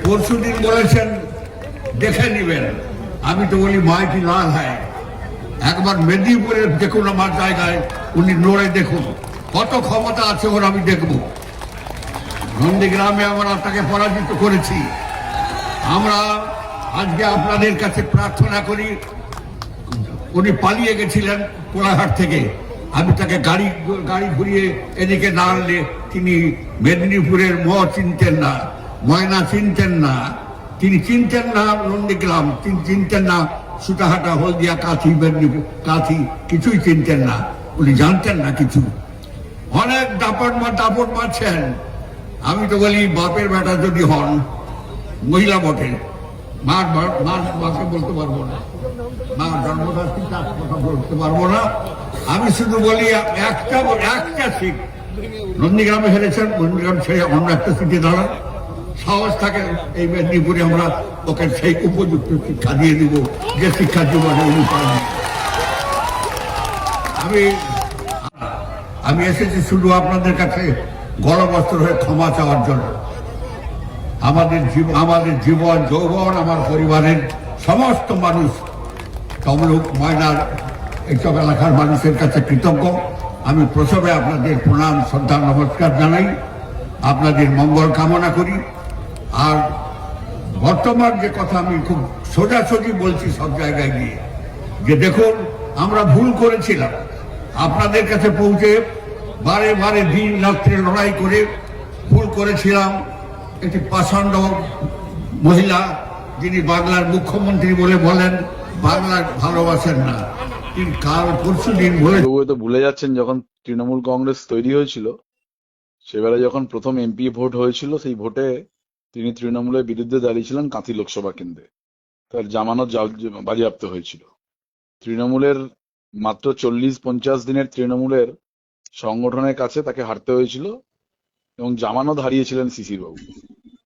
পরশু দিন বলেছেন দেখে নিবেন। আমি তো বলি মাইটি লাল হয়, একবার মেদিনীপুরের দেখুন, আমার জায়গায় উনি লড়ে দেখুন কত ক্ষমতা আছে ওর। আমি দেখব নন্দীগ্রামে আমরা তাকে পরাজিত করেছি। আমরা আজকে আপনাদের কাছে প্রার্থনা করি, উনি পালিয়ে গেছিলেন কোলাঘাট থেকে, আমি তাকে গাড়ি ঘুরিয়ে এদিকে না আনলে তিনি মেদিনীপুরের চিনতেন না, ময়না চিনতেন না, তিনি চিনতেন না নন্দীগ্রাম, তিনি চিনতেন না সুতাহাটা, হলদিয়া, কাঁথি, মেদিনীপুর, কাঁথি কিছুই চিনতেন না, উনি জানতেন না কিছু। অনেক দাপট মারছেন। আমি তো বলি বাপের বেটা যদি হন, মহিলা বটে, মাকে বলতে পারবো না, মা জন্মদাত্রী তার কথা বলতে পারবো না। আমি শুধু বলি একটা সিট নন্দীগ্রামে হেরেছেন, নন্দীগ্রাম ছেড়ে অন্য একটা সিটে দাঁড়ান, সাহস থাকে এই মেদিনীপুরে আমরা ওকে সেই উপযুক্ত শিক্ষা দিয়ে দিব যে শিক্ষা জীবনে উনি পারেন। আমি এসেছি শুধু আপনাদের কাছে গলবস্ত্র হয়ে ক্ষমা চাওয়ার জন্য। আমাদের জীবন যৌবন, আমার পরিবারের সমস্ত মানুষ, তমলুক, ময়নার, এইসব এলাকার মানুষের কাছে কৃতজ্ঞ। আমি প্রসবে আপনাদের প্রণাম, শ্রদ্ধা, নমস্কার জানাই, আপনাদের মঙ্গল কামনা করি। আর বর্তমান যে কথা আমি খুব সোজাসুজি বলছি সব জায়গায় গিয়ে, যে দেখুন আমরা ভুল করেছিলাম, আপনাদের কাছে পৌঁছে বারে বারে দিন রাত্রে লড়াই করে ভুল করেছিলাম। একটি পাষণ্ড মহিলা, যিনি বাংলার মুখ্যমন্ত্রী বলে বলেন বাংলার ভালোবাসেন না, তিনি কাল পরশু দিন বলে তো ভুলে যাচ্ছেন যখন তৃণমূল কংগ্রেস তৈরি হয়েছিল, সেবেলা যখন প্রথম এমপি ভোট হয়েছিল, সেই ভোটে তিনি তৃণমূলের বিরুদ্ধে দাঁড়িয়েছিলেন কাঁথি লোকসভা কেন্দ্রে, তার জামানত বাজেয়াপ্ত হয়েছিল। তৃণমূলের মাত্র 40-50 দিনের তৃণমূলের সংগঠনের কাছে তাকে হারতে হয়েছিল এবং জামানত হারিয়েছিলেন শিশির বাবু।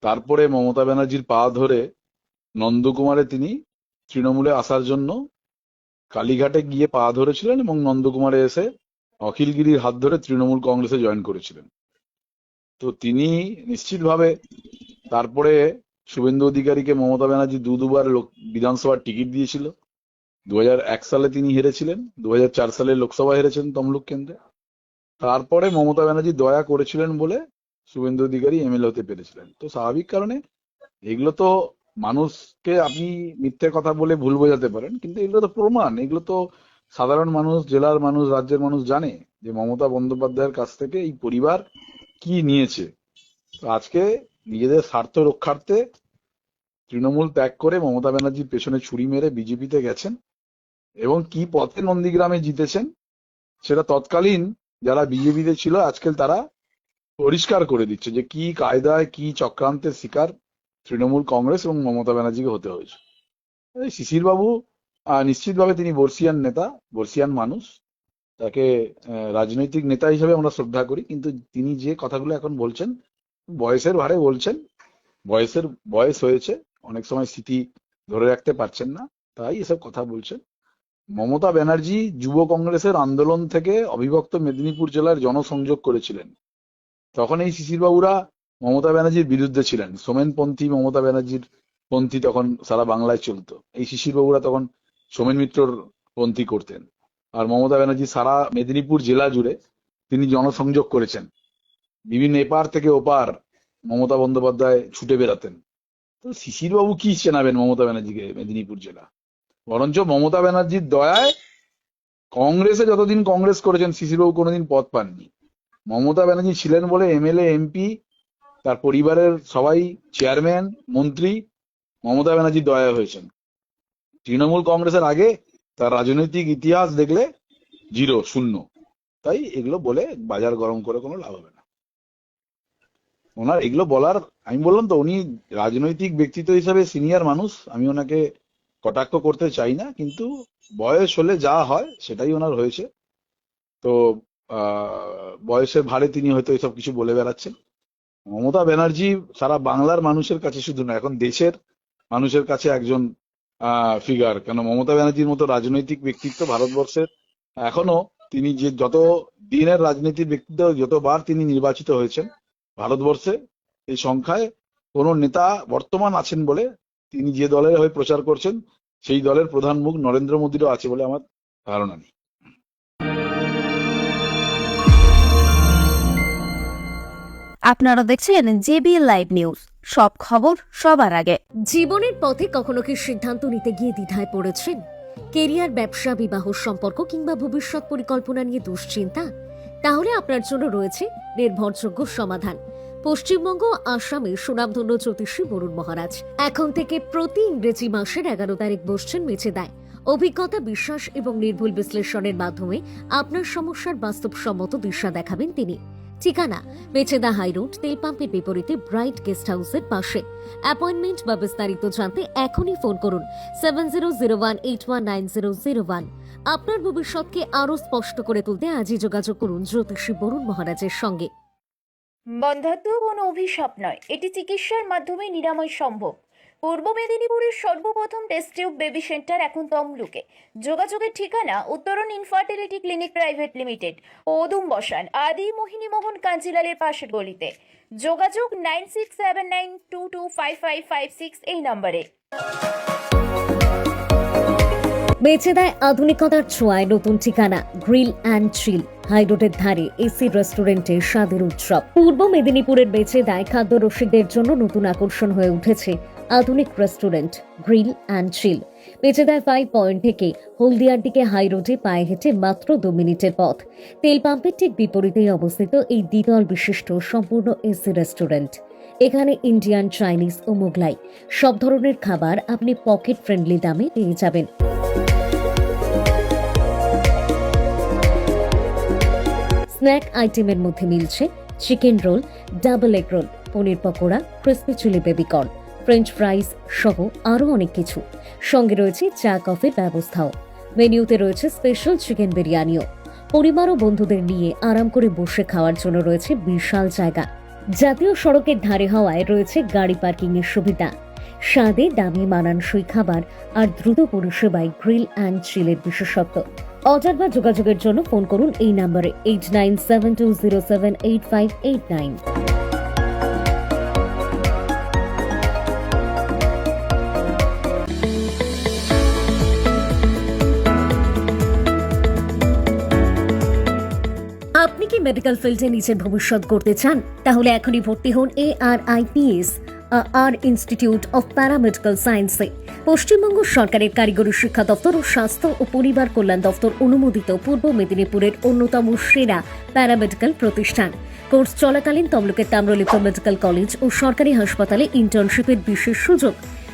তারপরে মমতা ব্যানার্জির পা ধরে নন্দকুমারে তিনি তৃণমূলে আসার জন্য কালীঘাটে গিয়ে পা ধরেছিলেন এবং নন্দকুমারে এসে অখিলগিরির হাত ধরে তৃণমূল কংগ্রেসে জয়েন করেছিলেন। তো তিনি নিশ্চিতভাবে তারপরে শুভেন্দু অধিকারীকে মমতা ব্যানার্জি দুবার বিধানসভার টিকিট দিয়েছিল। 2001 সালে তিনি হেরেছিলেন, 2004 সালে লোকসভা হেরেছেন তমলুক কেন্দ্রে। তারপরে মমতা ব্যানার্জি দয়া করেছিলেন বলে শুভেন্দু অধিকারী এমএলএ হতে পেরেছিলেন। তো স্বাভাবিক কারণে এগুলো তো মানুষকে আপনি মিথ্যে কথা বলে ভুল বোঝাতে পারেন, কিন্তু এগুলো তো প্রমাণ, এগুলো তো সাধারণ মানুষ, জেলার মানুষ, রাজ্যের মানুষ জানে যে মমতা বন্দ্যোপাধ্যায়ের কাছ থেকে এই পরিবার কি নিয়েছে। তো আজকে নিজেদের স্বার্থ রক্ষার্থে তৃণমূল ত্যাগ করে মমতা ব্যানার্জির পেছনে ছুরি মেরে বিজেপিতে গেছেন এবং কি পথে নন্দীগ্রামে জিতেছেন সেটা তৎকালীন যারা বিজেপিতে ছিল আজকাল তারা পরিষ্কার করে দিচ্ছে যে কি কায়দায়, কি চক্রান্তের শিকার তৃণমূল কংগ্রেস এবং মমতা ব্যানার্জিকে হতে হয়েছে। শিশির বাবু নিশ্চিতভাবে তিনি বর্ষিয়ান নেতা, বর্ষিয়ান মানুষ, তাকে রাজনৈতিক নেতা হিসেবে আমরা শ্রদ্ধা করি, কিন্তু তিনি যে কথাগুলো এখন বলছেন বয়সের ভারে বলছেন, বয়স হয়েছে, অনেক সময় স্মৃতি ধরে রাখতে পারছেন না, তাই এসব কথা বলছেন। মমতা ব্যানার্জি যুব কংগ্রেসের আন্দোলন থেকে অবিভক্ত মেদিনীপুর জেলার জনসংযোগ করেছিলেন। তখন এই শিশির বাবুরা মমতা ব্যানার্জির বিরুদ্ধে ছিলেন, সোমেনপন্থী মমতা ব্যানার্জির পন্থী তখন সারা বাংলায় চলতো। এই শিশির বাবুরা তখন সোমেন মিত্রর পন্থী করতেন, আর মমতা ব্যানার্জি সারা মেদিনীপুর জেলা জুড়ে তিনি জনসংযোগ করেছেন। বিভিন্ন এপার থেকে ওপার মমতা বন্দ্যোপাধ্যায় ছুটে বেড়াতেন। তো শিশির বাবু কি চেনাবেন মমতা ব্যানার্জিকে মেদিনীপুর জেলা? বরঞ্চ মমতা ব্যানার্জির দয়ায় কংগ্রেসে যতদিন কংগ্রেস করেছেন শিশিরবাবু কোনোদিন পদ পাননি। মমতা ব্যানার্জি ছিলেন বলে এমএলএ, এমপি, তার পরিবারের সবাই চেয়ারম্যান, মন্ত্রী মমতা ব্যানার্জির দয়া হয়েছেন। তৃণমূল কংগ্রেসের আগে তার রাজনৈতিক ইতিহাস দেখলে 0, 0। তাই এগুলো বলে বাজার গরম করে কোনো লাভ হবে না। ওনার এগুলো বলার, আমি বললাম তো উনি রাজনৈতিক ব্যক্তিত্ব হিসাবে সিনিয়র মানুষ, আমি ওনাকে কটাক্ষ করতে চাই না, কিন্তু বয়স হলে যা হয় সেটাই ওনার হয়েছে। তো বয়সের ভারে তিনি হয়তো এসব কিছু বলে বেড়াচ্ছেন। মমতা ব্যানার্জি সারা বাংলার মানুষের কাছে শুধু না, এখন দেশের মানুষের কাছে একজন ফিগার। কেন মমতা ব্যানার্জির মতো রাজনৈতিক ব্যক্তিত্ব ভারতবর্ষের এখনো, তিনি যে যত দিনের রাজনীতির ব্যক্তিত্ব, যতবার তিনি নির্বাচিত হয়েছেন ভারতবর্ষে, এই সংখ্যায় কোনো নেতা বর্তমান আছেন বলে, তিনি যে দলের হয়ে প্রচার করছেন সেই দলের প্রধান মুখ নরেন্দ্র মোদীরও আছে বলে আমার ধারণা নেই। আপনারা দেখছেন জেবি লাইভ নিউজ, সব খবর সবার আগে। জীবনের পথে কখনো কি সিদ্ধান্ত নিতে গিয়ে দ্বিধায় পড়েছেন? কেরিয়ার, ব্যবসা, বিবাহ সম্পর্ক কিংবা ভবিষ্যৎ পরিকল্পনা নিয়ে দুশ্চিন্তা? তাহলে আপনার জন্য রয়েছে নির্ভরযোগ্য সমাধান। পশ্চিমবঙ্গ ও আসামে সুনামধন্য জ্যোতিষী বরুণ মহারাজ এখন থেকে প্রতি ইংরেজি মাসের 11 তারিখ বসছেন মেচেদায়। অভিজ্ঞতা, বিশ্বাস এবং নির্ভুল বিশ্লেষণের মাধ্যমে আপনার সমস্যার বাস্তবসম্মত দিশা দেখাবেন তিনি। ঠিকানা মেচেদা হাই রোড, তেল পাম্পের বিপরীতে ব্রাইট গেস্ট হাউসের পাশে। অ্যাপয়েন্টমেন্ট বা বিস্তারিত জানতে এখনই ফোন করুন 7001819001। আপনার ভবিষ্যৎকে আরো স্পষ্ট করে তুলতে আজই যোগাযোগ করুন জ্যোতিষী বরুণ মহারাজের সঙ্গে। বন্ধ্যাত্ব কোনো অভিশাপ নয়, এটি চিকিৎসার মাধ্যমে নিরাময় সম্ভব। পূর্ব মেদিনীপুরের সর্বপ্রথম টেস্ট টিউব বেবি সেন্টার এখন তমলুকে। যোগাযোগের ঠিকানা উত্তরণ ইনফার্টিলিটি ক্লিনিক প্রাইভেট লিমিটেড, ওদুম বসান, আদি মোহিনী মোহন কাঞ্জিলালের পাশের গলিতে। যোগাযোগ 9679225556 এই নম্বরে। মেচেদায় আধুনিকতার ছোঁয়ায় নতুন ঠিকানা গ্রিল অ্যান্ড চিল, হাইরোডের ধারে এসি রেস্টুরেন্টে স্বাদের উৎসব। পূর্ব মেদিনীপুরের মেচেদায় খাদ্য রসিকদের জন্য নতুন আকর্ষণ হয়ে উঠেছে আধুনিক রেস্টুরেন্ট গ্রিল অ্যান্ড চিল। মেচেদায় 5 পয়েন্ট থেকে হলদিয়ার দিকে হাইরোডে পায়ে হেঁটে মাত্র 2 মিনিটের পথ। তেল পাম্পের ঠিক বিপরীতেই অবস্থিত এই দ্বিতল বিশিষ্ট সম্পূর্ণ এসি রেস্টুরেন্ট। এখানে ইন্ডিয়ান, চাইনিজ ও মোগলাই সব ধরনের খাবার আপনি পকেট ফ্রেন্ডলি দামে পেয়ে যাবেন। স্ন্যাক আইটেমের মধ্যে মিলছে chicken roll, double egg roll, paneer pakora, crispy chilli baby corn, French fries সহ আরও অনেক কিছু। সঙ্গে রয়েছে চা কফির ব্যবস্থাও। মেনুতে রয়েছে স্পেশাল চিকেন বিরিয়ানিও। পরিবার ও বন্ধুদের নিয়ে আরাম করে বসে খাওয়ার জন্য রয়েছে বিশাল জায়গা। জাতীয় সড়কের ধারে হওয়ায় রয়েছে গাড়ি পার্কিং এর সুবিধা। স্বাদে দামি মানানসই খাবার আর দ্রুত পরিষেবায় গ্রিল অ্যান্ড চিলের বিশেষত্ব। অর্ডার বা যোগাযোগের জন্য ফোন করুন এই নম্বরে 8972078589। আপনি কি মেডিকেল ফিল্ডে নিজের ভবিষ্যৎ গড়তে চান? তাহলে এখনই ভর্তি হন ARIPS আর ইনস্টিটিউট অফ প্যারামেডিক্যাল সায়েন্সে। পশ্চিমবঙ্গ সরকারের কারিগরি শিক্ষা দপ্তর ও স্বাস্থ্য ও পরিবার কল্যাণ দপ্তর অনুমোদিত পূর্ব মেদিনীপুরের অন্যতম সেরা প্যারামেডিক্যাল প্রতিষ্ঠান। কোর্স চলাকালীন তমলুকের তাম্রলিপ্ত মেডিকেল কলেজ ও সরকারি হাসপাতালে ইন্টার্নশিপের বিশেষ সুযোগ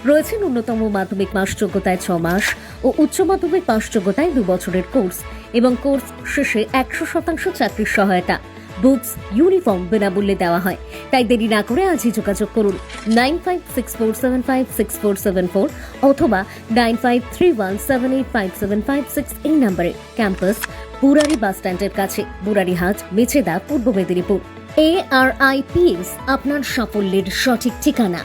রয়েছে। ন্যূনতম মাধ্যমিক পাস যোগ্যতায় 6 মাস ও উচ্চ মাধ্যমিক পাস যোগ্যতায় 2 বছরের কোর্স এবং কোর্স শেষে 100% চাকরির সহায়তা। বুকস, ইউনিফর্ম বিনামূল্যে দেওয়া হয়। তাই দেরি না করে আজই যোগাযোগ করুন 9564756474 অথবা 9531785756 এই নম্বরে। ক্যাম্পাস বুরারি বাস স্ট্যান্ডের কাছে, বুরারিহাট, মেচেদা, পূর্ব মেদিনীপুর। ARIPS আপনার সাফল্যের সঠিক ঠিকানা।